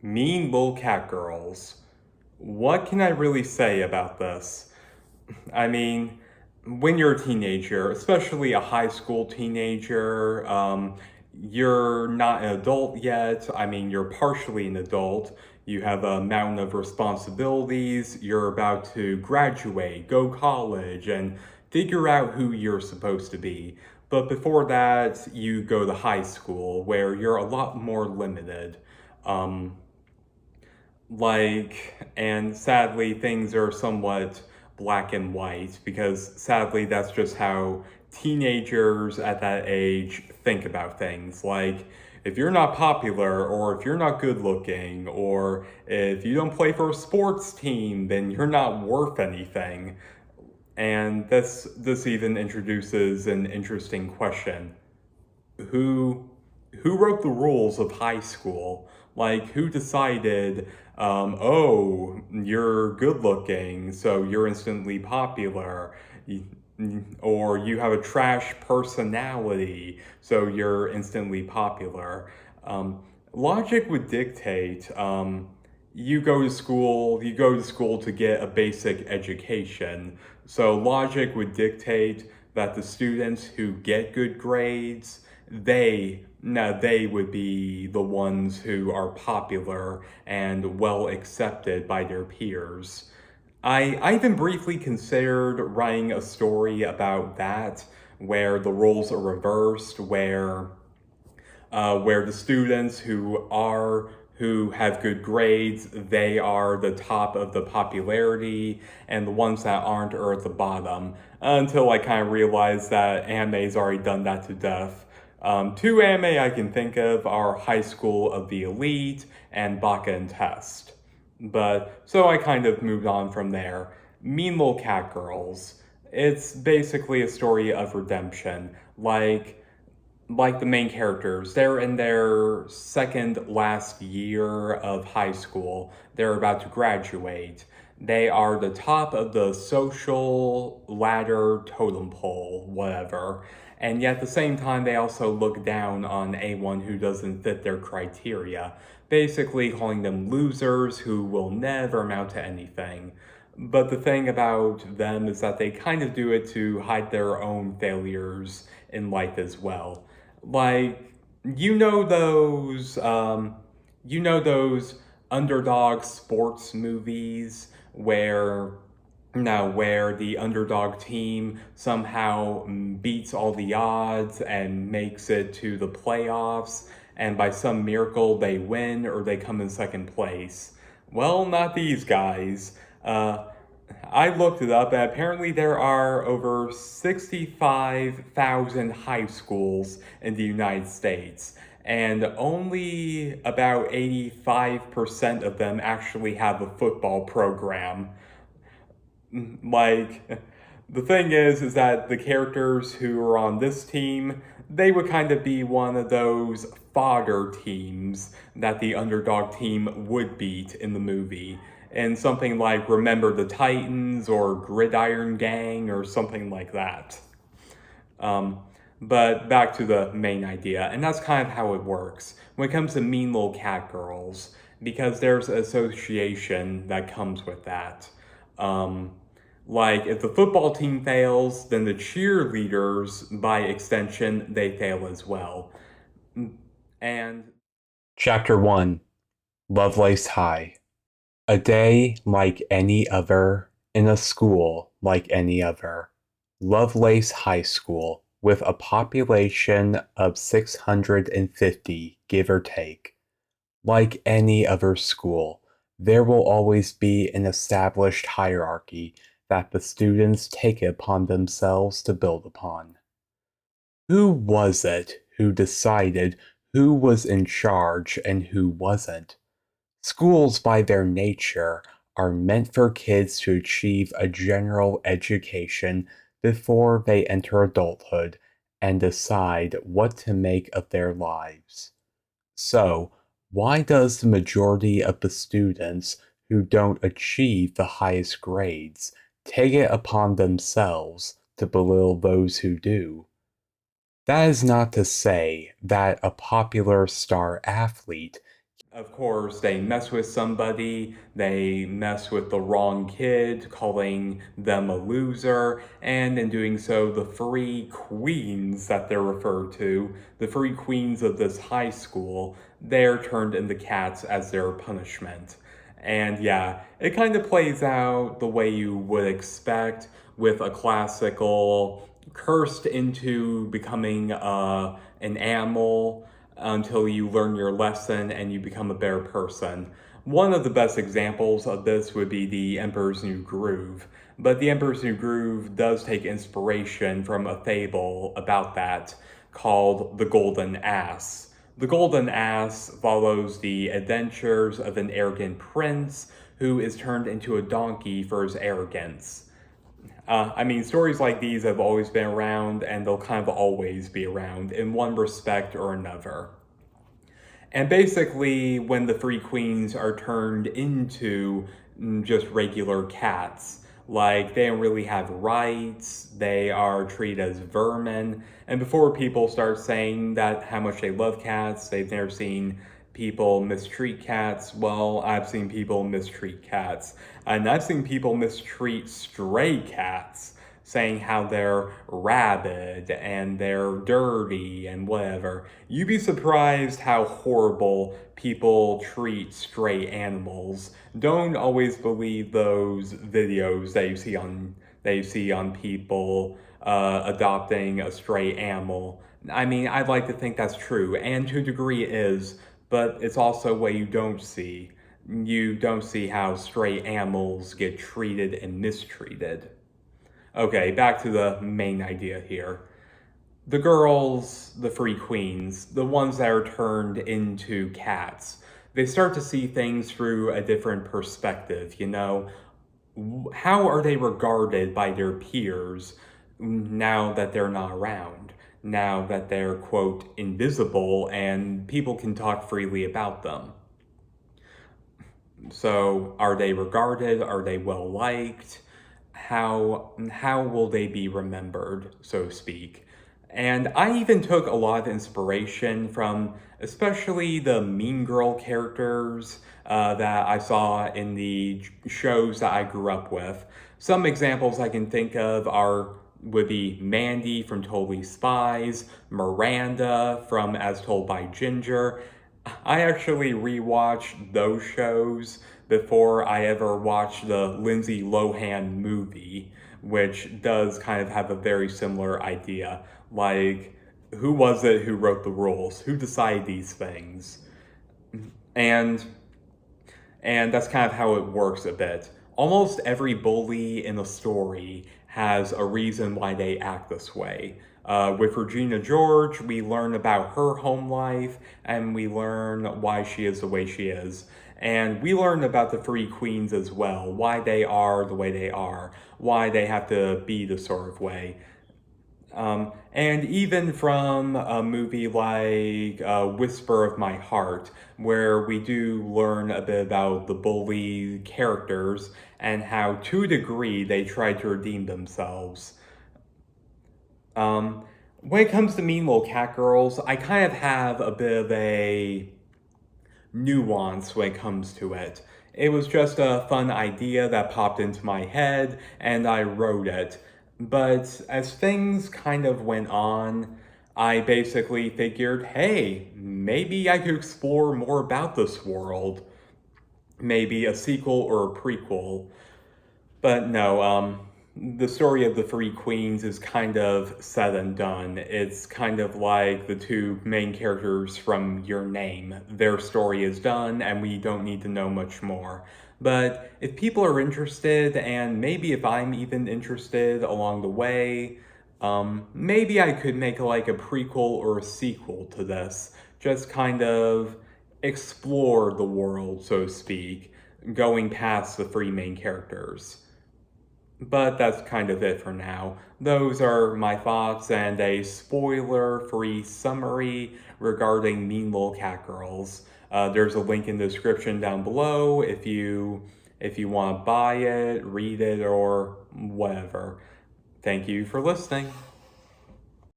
Mean little cat girls. What can I really say about this? I mean, when you're a teenager, especially a high school teenager, you're not an adult yet. I mean, you're partially an adult. You have a mountain of responsibilities. You're about to graduate, go college, and figure out who you're supposed to be. But before that, you go to high school where you're a lot more limited. Um, and sadly, things are somewhat black and white because sadly, that's just how teenagers at that age think about things. Like, if you're not popular, or if you're not good looking, or if you don't play for a sports team, then you're not worth anything. And this even introduces an interesting question: who who wrote the rules of high school? Like, who decided, oh, you're good looking, so you're instantly popular, or you have a trash personality, so you're instantly popular? Logic would dictate. You go to school to get a basic education. So logic would dictate that the students who get good grades, they would be the ones who are popular and well accepted by their peers. I even briefly considered writing a story about that, where the roles are reversed, where the students who have good grades, they are the top of the popularity, and the ones that aren't are at the bottom. Until I kind of realized that anime's already done that to death. Two anime I can think of are High School of the Elite and Baka and Test. But so I kind of moved on from there. Mean Little Cat Girls. It's basically a story of redemption. Like the main characters, they're in their second last year of high school. They're about to graduate. They are the top of the social ladder, totem pole, whatever. And yet at the same time, they also look down on anyone who doesn't fit their criteria, basically calling them losers who will never amount to anything. But the thing about them is that they kind of do it to hide their own failures in life as well. Like, you know those um those underdog sports movies where the underdog team somehow beats all the odds and makes it to the playoffs, and by some miracle they win or they come in second place. Well, not these guys. I looked it up, and apparently there are over 65,000 high schools in the United States, and only about 85% of them actually have a football program. Like, the thing is that the characters who are on this team, they would kind of be one of those fodder teams that the underdog team would beat in the movie. And something like Remember the Titans or Gridiron Gang or something like that. Um, but back to the main idea, and that's kind of how it works when it comes to mean little cat girls, because there's association that comes with that. Um, like, if the football team fails, then the cheerleaders, by extension, they fail as well. And Chapter 1, Lovelace High. A day like any other, in a school like any other. Lovelace High School, with a population of 650, give or take. Like any other school, there will always be an established hierarchy that the students take it upon themselves to build upon. Who was it who decided who was in charge and who wasn't? Schools, by their nature, are meant for kids to achieve a general education before they enter adulthood and decide what to make of their lives. So, why does the majority of the students who don't achieve the highest grades take it upon themselves to belittle those who do? That is not to say that a popular star athlete Of course, they mess with somebody, they mess with the wrong kid, calling them a loser, and in doing so, the three queens that they're referred to, the three queens of this high school, they're turned into cats as their punishment. And yeah, it kind of plays out the way you would expect with a classical cursed into becoming an animal until you learn your lesson and you become a better person. One of the best examples of this would be the Emperor's New Groove, but the Emperor's New Groove does take inspiration from a fable about that called The Golden Ass. The Golden Ass follows the adventures of an arrogant prince who is turned into a donkey for his arrogance. Stories like these have always been around and they'll kind of always be around in one respect or another. And basically, when the three queens are turned into just regular cats, like they don't really have rights, they are treated as vermin. And before people start saying that how much they love cats, they've never seen people mistreat cats. Well, I've seen people mistreat cats. And I've seen people mistreat stray cats, saying how they're rabid and they're dirty and whatever. You'd be surprised how horrible people treat stray animals. Don't always believe those videos that you see on people adopting a stray animal. I'd like to think that's true, and to a degree it is, but it's also what you don't see. You don't see how stray animals get treated and mistreated. Okay, back to the main idea here. The girls, the three queens, the ones that are turned into cats, they start to see things through a different perspective, you know? How are they regarded by their peers now that they're not around? Now that they're, quote, invisible and people can talk freely about them? So, are they regarded? Are they well liked? How will they be remembered, so to speak? And I even took a lot of inspiration from especially the Mean Girl characters that I saw in the shows that I grew up with. Some examples I can think of would be Mandy from Totally Spies, Miranda from As Told by Ginger. I actually rewatched those shows before I ever watched the Lindsay Lohan movie, which does kind of have a very similar idea. Like, who was it who wrote the rules? Who decided these things? And and that's kind of how it works a bit. Almost every bully in a story has a reason why they act this way. With Regina George, we learn about her home life and we learn why she is the way she is. And we learn about the three queens as well, why they are the way they are, why they have to be the sort of way. And even from a movie like Whisper of My Heart, where we do learn a bit about the bully characters and how, to a degree, they try to redeem themselves. When it comes to Mean Little Cat Girls, I kind of have a bit of a nuance when it comes to it. It was just a fun idea that popped into my head, and I wrote it. But as things kind of went on, I basically figured, hey, maybe I could explore more about this world. Maybe a sequel or a prequel. But no, the story of the three queens is kind of said and done. It's kind of like the two main characters from Your Name. Their story is done, and we don't need to know much more. But if people are interested, and maybe if I'm even interested along the way, maybe I could make like a prequel or a sequel to this. Just kind of explore the world, so to speak, going past the three main characters. But that's kind of it for now. Those are my thoughts and a spoiler-free summary regarding Mean Little Cat Girls. There's a link in the description down below if you want to buy it, read it, or whatever. Thank you for listening.